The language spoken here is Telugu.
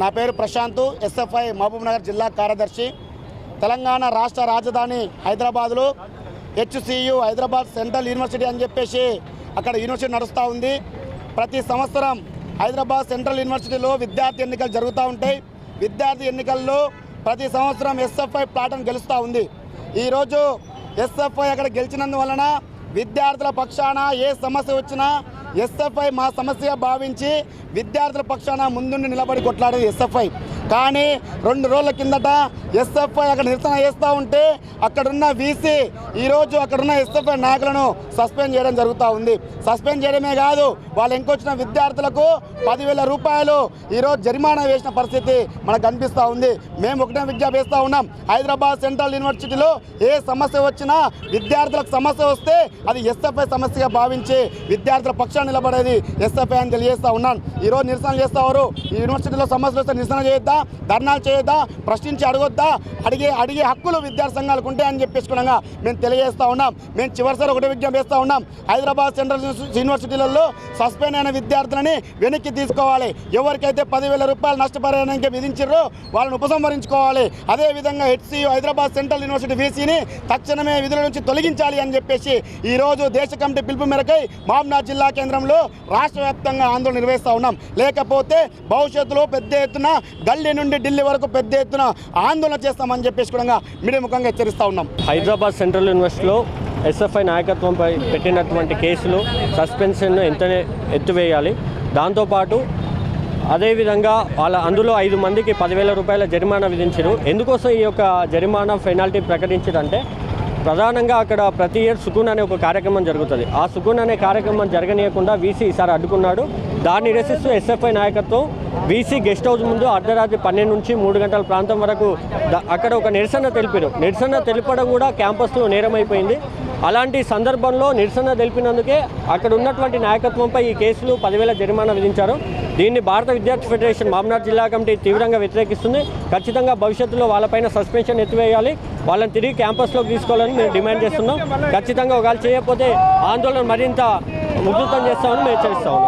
నా పేరు ప్రశాంత్, ఎస్ఎఫ్ఐ మహబూబ్నగర్ జిల్లా కార్యదర్శి. తెలంగాణ రాష్ట్ర రాజధాని హైదరాబాద్లో HCU హైదరాబాద్ సెంట్రల్ యూనివర్సిటీ అని చెప్పేసి అక్కడ యూనివర్సిటీ నడుస్తూ ఉంది. ప్రతి సంవత్సరం హైదరాబాద్ సెంట్రల్ యూనివర్సిటీలో విద్యార్థి ఎన్నికలు జరుగుతూ ఉంటాయి. విద్యార్థి ఎన్నికల్లో ప్రతి సంవత్సరం ఎస్ఎఫ్ఐ ప్లాటన్ గెలుస్తూ ఉంది. ఈరోజు ఎస్ఎఫ్ఐ అక్కడ గెలిచినందువలన విద్యార్థుల పక్షాన ఏ సమస్య వచ్చినా ఎస్ఎఫ్ఐ మా సమస్యగా భావించి విద్యార్థుల పక్షాన ముందుండి నిలబడి కొట్లాడేది ఎస్ఎఫ్ఐ. కానీ 2 రోజుల కిందట ఎస్ఎఫ్ఐ అక్కడ నిరసన చేస్తూ ఉంటే అక్కడున్న వీసీ ఈరోజు అక్కడున్న ఎస్ఎఫ్ఐ నాయకులను సస్పెండ్ చేయడం జరుగుతూ ఉంది. సస్పెండ్ చేయడమే కాదు, వాళ్ళు ఇంకొచ్చిన విద్యార్థులకు 10,000 రూపాయలు ఈరోజు జరిమానా వేసిన పరిస్థితి మనకు కనిపిస్తూ ఉంది. మేము ఒకటే విజ్ఞప్తి చేస్తూ ఉన్నాం, హైదరాబాద్ సెంట్రల్ యూనివర్సిటీలో ఏ సమస్య వచ్చినా విద్యార్థులకు సమస్య వస్తే అది ఎస్ఎఫ్ఐ సమస్యగా భావించి విద్యార్థుల పక్షాన నిలబడేది ఎస్ఎఫ్ఐ అని తెలియజేస్తూ ఉన్నాను. ఈరోజు నిరసన చేస్తారు. ఈ యూనివర్సిటీలో సమస్యలు వస్తే నిరసన చేయొద్దా, ధర్నాలు చేయొద్దా, ప్రశ్నించి అడగొద్దా, అడిగే హక్కులు విద్యార్థి సంఘాలకు ఉంటాయని చెప్పేసుకున్నాగా మేము తెలియజేస్తూ ఉన్నాం. మేము చివరిసారి ఒకటే విజ్ఞప్తి చేస్తూ ఉన్నాం, హైదరాబాద్ సెంట్రల్ యూనివర్సిటీలలో సస్పెండ్ అయిన విద్యార్థులని వెనక్కి తీసుకోవాలి. ఎవరికైతే 10,000 రూపాయలు నష్టపరిహారానికి విధించారో వాళ్ళని ఉపసంహరించుకోవాలి. అదేవిధంగా HCU హైదరాబాద్ సెంట్రల్ యూనివర్సిటీ వీసీని తక్షణమే విధుల నుంచి తొలగించాలి అని చెప్పేసి ఈరోజు దేశ కమిటీ పిలుపు మేరకై మహబూబ్నగర్ జిల్లా కేంద్రంలో రాష్ట్ర వ్యాప్తంగా ఆందోళన నిర్వహిస్తూ ఉన్నాం. లేకపోతే భవిష్యత్తులో పెద్ద ఎత్తున ఢిల్లీ నుండి ఢిల్లీ వరకు పెద్ద ఎత్తున ఆందోళన చేస్తామని చెప్పేసి కూడా మీడియా ముఖంగా హెచ్చరిస్తూ ఉన్నాం. హైదరాబాద్ సెంట్రల్ యూనివర్సిటీలో ఎస్ఎఫ్ఐ నాయకత్వంపై పెట్టినటువంటి కేసులు సస్పెన్షన్ ఎత్తివేయాలి. దాంతోపాటు అదేవిధంగా అందులో 5 మందికి 10,000 రూపాయల జరిమానా విధించారు. ఎందుకోసం ఈ యొక్క జరిమానా పెనాల్టీ ప్రకటించిందంటే ప్రధానంగా అక్కడ ప్రతి ఇయర్ సుకూన్ అనే ఒక కార్యక్రమం జరుగుతుంది. ఆ సుకూన్ అనే కార్యక్రమం జరగనీయకుండా వీసీ ఈసారి అడ్డుకున్నాడు. దాన్ని నిరసిస్తూ ఎస్ఎఫ్ఐ నాయకత్వం వీసీ గెస్ట్ హౌస్ ముందు అర్ధరాత్రి 12 నుంచి 3 గంటల ప్రాంతం వరకు అక్కడ ఒక నిరసన తెలిపారు. నిరసన తెలపడం కూడా క్యాంపస్లో నేరమైపోయింది. అలాంటి సందర్భంలో నిరసన తెలిపినందుకే అక్కడ ఉన్నటువంటి నాయకత్వంపై ఈ కేసులు 10,000 జరిమానా విధించారు. దీన్ని భారత విద్యార్థి ఫెడరేషన్ మహబూబ్నగర్ జిల్లా కమిటీ తీవ్రంగా వ్యతిరేకిస్తుంది. ఖచ్చితంగా భవిష్యత్తులో వాళ్ళపైన సస్పెన్షన్ ఎత్తివేయాలి, వాళ్ళని తిరిగి క్యాంపస్లోకి తీసుకోవాలని మేము డిమాండ్ చేస్తున్నాం. ఖచ్చితంగా ఒకవేళ చేయకపోతే ఆందోళన మరింత ఉధృతం చేస్తామని మేము హెచ్చరిస్తాము.